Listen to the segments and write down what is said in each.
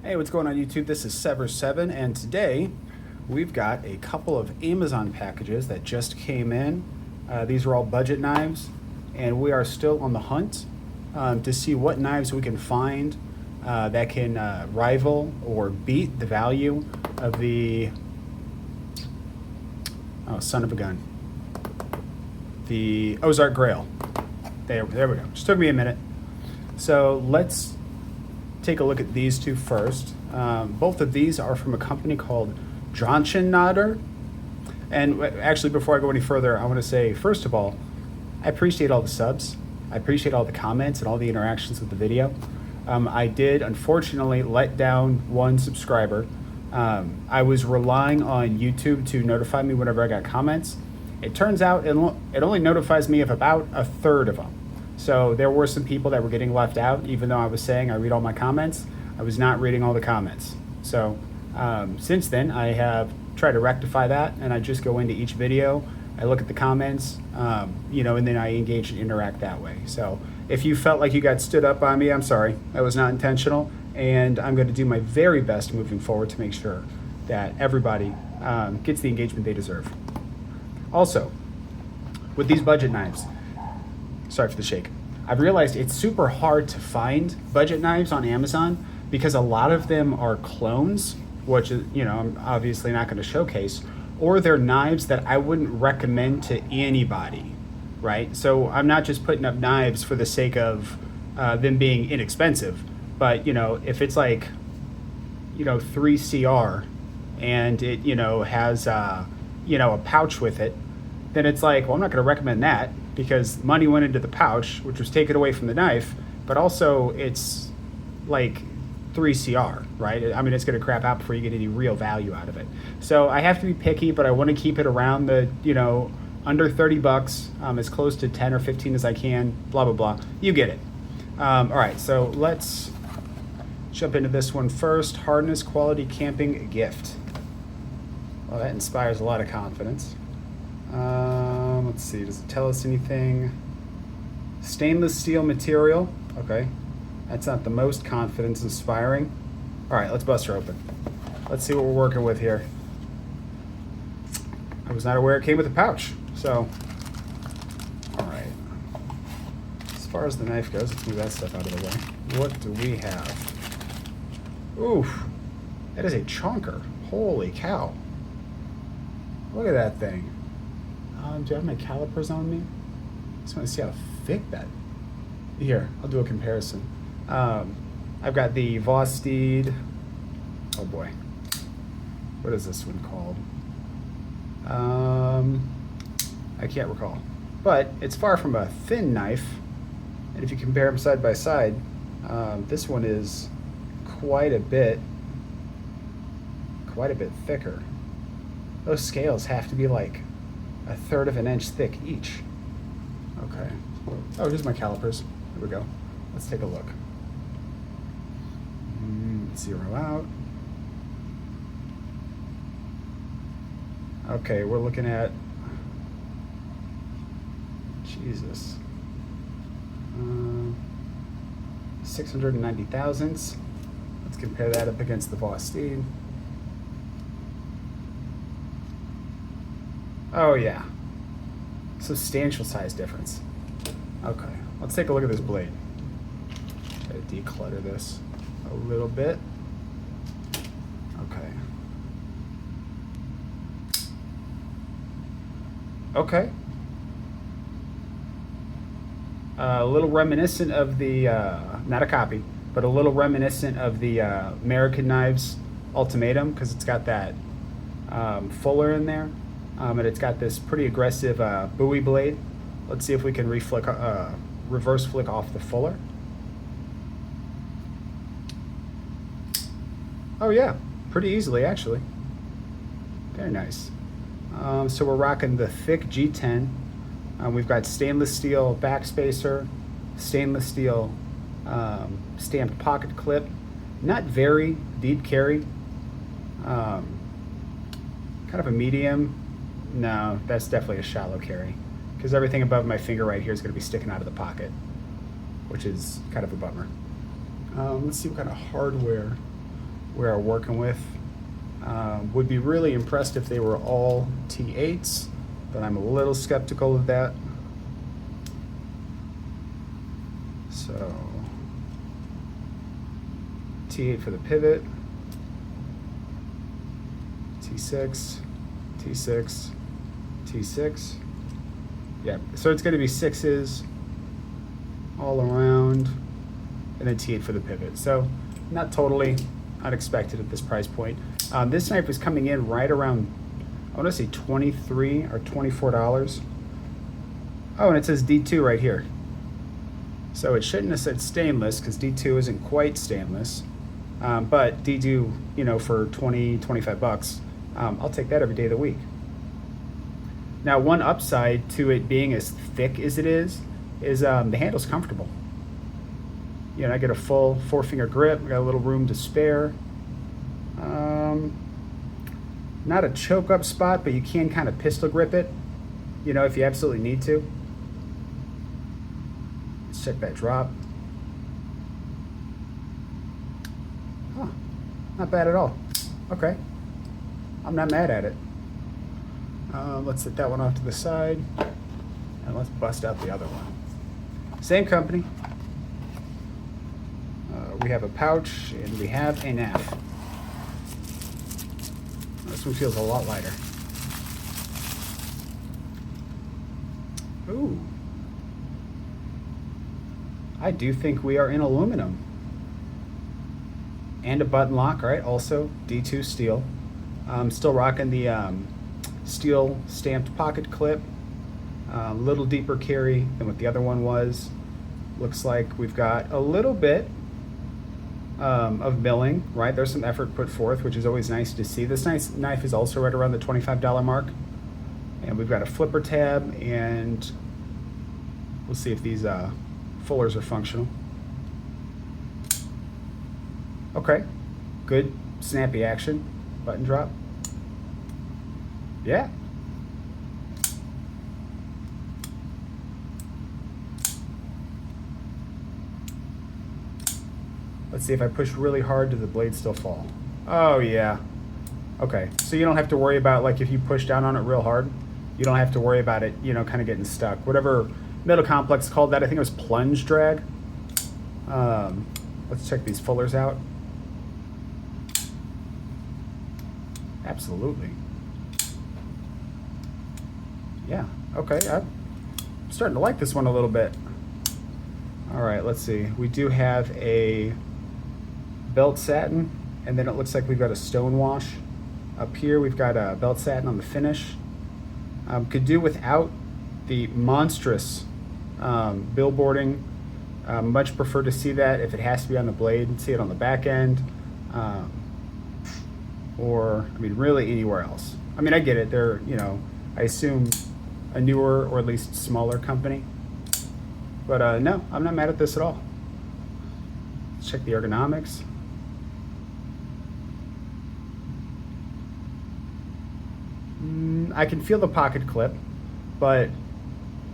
Hey, what's going on YouTube? This is Sever7, and today we've got a couple of Amazon packages that just came in. These are all budget knives, and we are still on the hunt to see what knives we can find that can rival or beat the value of the, oh, son of a gun, the Ozark Grail. There we go. Just took me a minute. So let's take a look at these two first. Both of these are from a company called Nader. And actually, before I go any further, I want to say, first of all, I appreciate all the subs. I appreciate all the comments and all the interactions with the video. I did, unfortunately, let down one subscriber. I was relying on YouTube to notify me whenever I got comments. It turns out it only notifies me of about a third of them. So there were some people that were getting left out, even though I was saying I read all my comments. I was not reading all the comments. So since then, I have tried to rectify that, and I just go into each video, I look at the comments, and then I engage and interact that way. So if you felt like you got stood up on me, I'm sorry. That was not intentional, and I'm going to do my very best moving forward to make sure that everybody gets the engagement they deserve. Also, with these budget knives, sorry for the shake, I've realized it's super hard to find budget knives on Amazon because a lot of them are clones, which is, I'm obviously not going to showcase, or they're knives that I wouldn't recommend to anybody, right? So I'm not just putting up knives for the sake of them being inexpensive, but if it's like 3CR and it has a pouch with it, then it's like, well, I'm not going to recommend that because money went into the pouch, which was taken away from the knife, but also it's like 3CR, right? I mean, it's going to crap out before you get any real value out of it. So I have to be picky, but I want to keep it around the, under 30 bucks, as close to 10 or 15 as I can, blah, blah, blah. You get it. All right, so let's jump into this one first. Hardness Quality Camping Gift. Well, that inspires a lot of confidence. Let's see, does it tell us anything? Stainless steel material. Okay, that's not the most confidence inspiring. All right, let's bust her open. Let's see what we're working with here. I was not aware it came with a pouch, so. All right, as far as the knife goes, let's move that stuff out of the way. What do we have? Oof, that is a chonker. Holy cow. Look at that thing. Do I have my calipers on me? I just want to see how thick that. Here, I'll do a comparison. I've got the Vosteed. Oh boy, what is this one called? I can't recall, but it's far from a thin knife. And if you compare them side by side, this one is quite a bit thicker. Those scales have to be like a third of an inch thick each. Okay. Oh, here's my calipers. Here we go. Let's take a look. Zero out. Okay, we're looking at, Jesus, 690 thousandths. Let's compare that up against the Vosteed. Oh yeah, substantial size difference. Okay, let's take a look at this blade. Gotta declutter this a little bit. Okay. Okay. A little reminiscent of the, not a copy, but a little reminiscent of the American Knives Ultimatum, because it's got that fuller in there. And it's got this pretty aggressive buoy blade. Let's see if we can reverse flick off the fuller. Oh yeah, pretty easily actually. Very nice. So we're rocking the thick G10. We've got stainless steel backspacer, stainless steel stamped pocket clip. Not very deep carry. Kind of a medium. No, that's definitely a shallow carry because everything above my finger right here is going to be sticking out of the pocket, which is kind of a bummer. Let's see what kind of hardware we are working with. Would be really impressed if they were all T8s, but I'm a little skeptical of that. So T8 for the pivot, T6, T6, T6. Yeah, so it's going to be 6s all around, and then T8 for the pivot. So not totally unexpected at this price point. This knife is coming in right around, I want to say $23 or $24. Oh, and it says D2 right here. So it shouldn't have said stainless because D2 isn't quite stainless. But D2, you know, for 20, 25 bucks, I'll take that every day of the week. Now, one upside to it being as thick as it is the handle's comfortable. You know, I get a full 4-finger grip. I got a little room to spare. Not a choke up spot, but you can kind of pistol grip it, you know, if you absolutely need to. Let's check that drop. Huh, not bad at all. Okay, I'm not mad at it. Let's set that one off to the side, and let's bust out the other one. Same company. We have a pouch, and we have a NAF. This one feels a lot lighter. Ooh. I do think we are in aluminum. And a button lock, right? Also D2 steel. Still rocking the steel stamped pocket clip. A little deeper carry than what the other one was. Looks like we've got a little bit of milling, right? There's some effort put forth, which is always nice to see. This knife is also right around the $25 mark. And we've got a flipper tab, and we'll see if these fullers are functional. Okay, good snappy action. Button drop. Yeah. Let's see if I push really hard, does the blade still fall? Oh yeah. Okay, so you don't have to worry about, like, if you push down on it real hard, you don't have to worry about it, you know, kind of getting stuck. Whatever Metal Complex called that, I think it was plunge drag. Let's check these fullers out. Absolutely. Yeah, okay, I'm starting to like this one a little bit. All right, let's see. We do have a belt satin, and then it looks like we've got a stone wash. Up here, we've got a belt satin on the finish. Could do without the monstrous billboarding. Much prefer to see that if it has to be on the blade, see it on the back end. Or, I mean, really anywhere else. I mean, I get it. They're, you know, I assume a newer or at least smaller company. But no, I'm not mad at this at all. Let's check the ergonomics. I can feel the pocket clip, but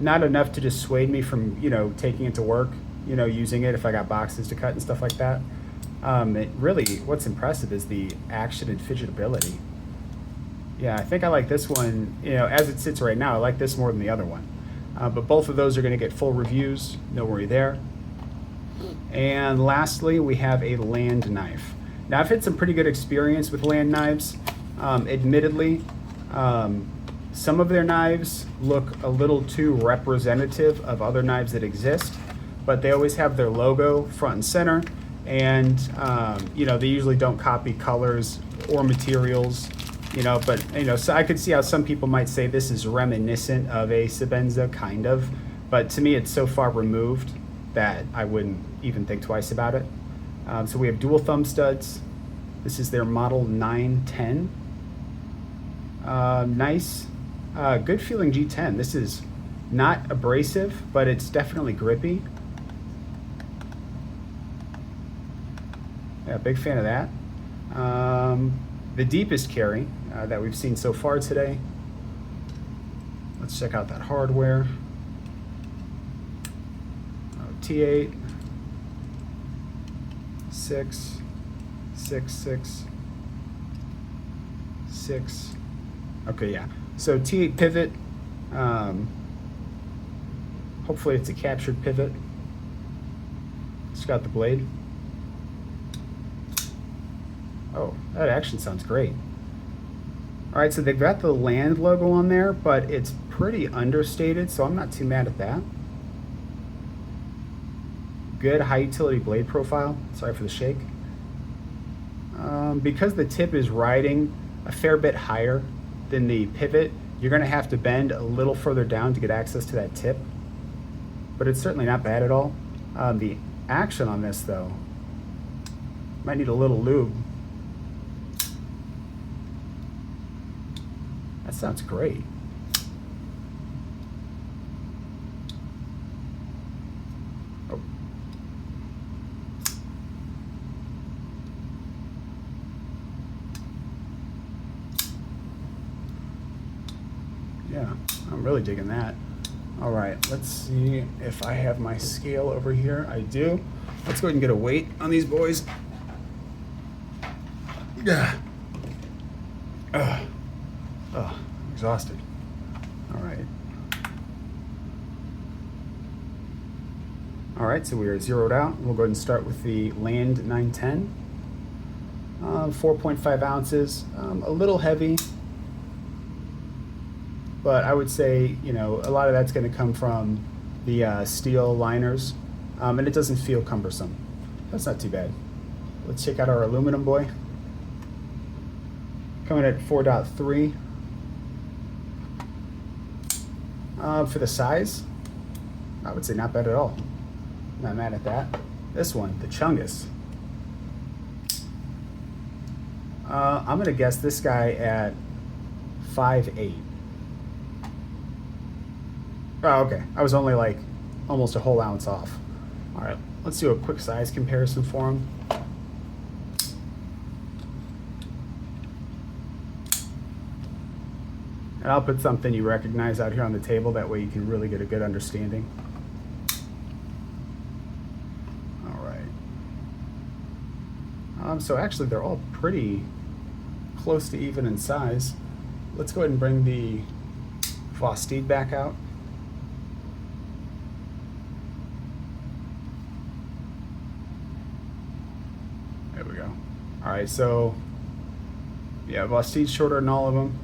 not enough to dissuade me from, you know, taking it to work, you know, using it if I got boxes to cut and stuff like that. It really, what's impressive is the action and fidgetability. Yeah, I think I like this one, you know, as it sits right now, I like this more than the other one. But both of those are going to get full reviews, no worry there. And lastly, we have a land knife. Now, I've had some pretty good experience with land knives. Admittedly, some of their knives look a little too representative of other knives that exist, but they always have their logo front and center, and you know, they usually don't copy colors or materials. You know, but, you know, so I could see how some people might say this is reminiscent of a Sebenza, kind of. But to me, it's so far removed that I wouldn't even think twice about it. So we have dual thumb studs. This is their model 910. Nice, good feeling G10. This is not abrasive, but it's definitely grippy. Yeah, big fan of that. The deepest carry that we've seen so far today. Let's check out that hardware. T8, 6, 6, 6, 6. Okay, yeah. So T8 pivot. Hopefully it's a captured pivot. It's got the blade. Oh, that action sounds great. All right, so they've got the land logo on there, but it's pretty understated, so I'm not too mad at that. Good high utility blade profile. Sorry for the shake. Because the tip is riding a fair bit higher than the pivot, you're gonna have to bend a little further down to get access to that tip, but it's certainly not bad at all. The action on this though, might need a little lube. That sounds great. Oh. Yeah, I'm really digging that. All right, let's see if I have my scale over here. I do. Let's go ahead and get a weight on these boys. Yeah. Exhausted. All right. All right, so we are zeroed out. We'll go ahead and start with the Land 910. 4.5 ounces, a little heavy, but I would say, you know, a lot of that's going to come from the steel liners, and it doesn't feel cumbersome. That's not too bad. Let's check out our aluminum boy. Coming at 4.3. For the size, I would say not bad at all. Not mad at that. This one, the Chungus. I'm gonna guess this guy at 5.8. Oh, okay. I was only like almost a whole ounce off. All right, let's do a quick size comparison for him. And I'll put something you recognize out here on the table, that way you can really get a good understanding. All right. So actually they're all pretty close to even in size. Let's go ahead and bring the Vostede back out. There we go. All right, so yeah, Vostede's shorter than all of them.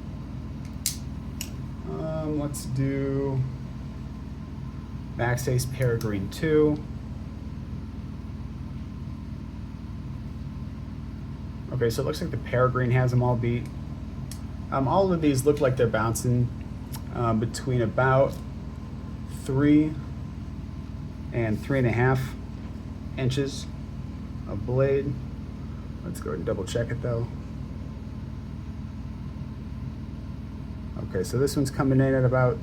Let's do Max Ace Peregrine 2. Okay, so it looks like the Peregrine has them all beat. All of these look like they're bouncing between about 3 and 3.5 inches of blade. Let's go ahead and double check it though. Okay, so this one's coming in at about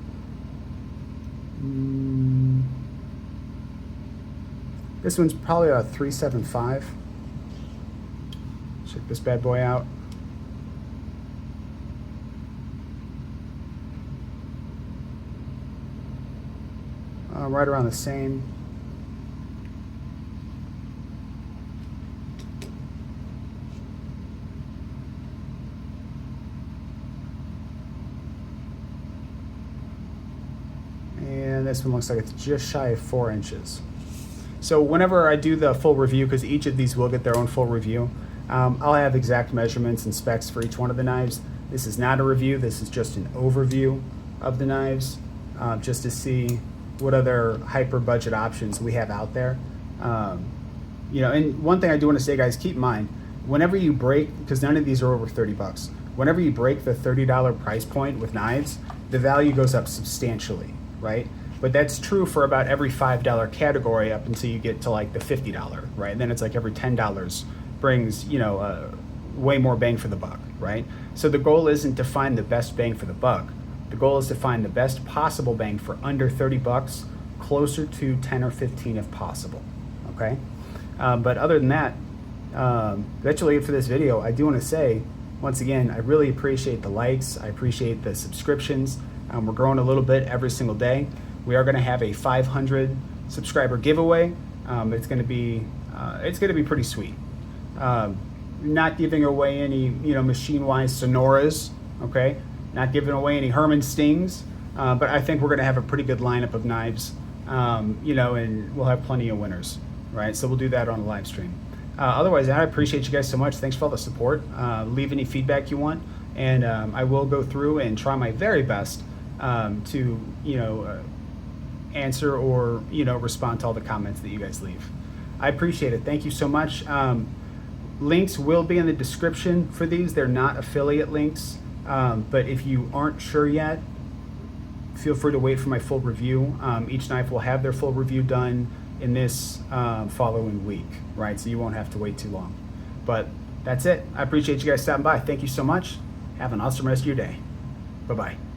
this one's probably a 3.75. Check this bad boy out. Right around the same. And this one looks like it's just shy of 4 inches. So whenever I do the full review, because each of these will get their own full review, I'll have exact measurements and specs for each one of the knives. This is not a review, this is just an overview of the knives, just to see what other hyper budget options we have out there. You know, and one thing I do want to say, guys, keep in mind, whenever you break, because none of these are over 30 bucks, whenever you break the $30 price point with knives, the value goes up substantially, right? But that's true for about every $5 category up until you get to like the $50, right? And then it's like every $10 brings, you know, way more bang for the buck, right? So the goal isn't to find the best bang for the buck. The goal is to find the best possible bang for under 30 bucks, closer to 10 or 15 if possible, okay? But other than that, that's really it for this video. I do want to say, once again, I really appreciate the likes. I appreciate the subscriptions. We're growing a little bit every single day. We are going to have a 500 subscriber giveaway. It's going to be pretty sweet. not giving away any, machine-wise Sonoras, okay? Not giving away any Herman Stings, but I think we're going to have a pretty good lineup of knives, and we'll have plenty of winners, right? So we'll do that on the live stream. Otherwise, I appreciate you guys so much. Thanks for all the support. Leave any feedback you want, and I will go through and try my very best to, answer or, respond to all the comments that you guys leave. I appreciate it. Thank you so much. Links will be in the description for these. They're not affiliate links, but if you aren't sure yet, feel free to wait for my full review. Each knife will have their full review done in this following week, right? So you won't have to wait too long. But that's it. I appreciate you guys stopping by. Thank you so much. Have an awesome rest of your day. Bye-bye.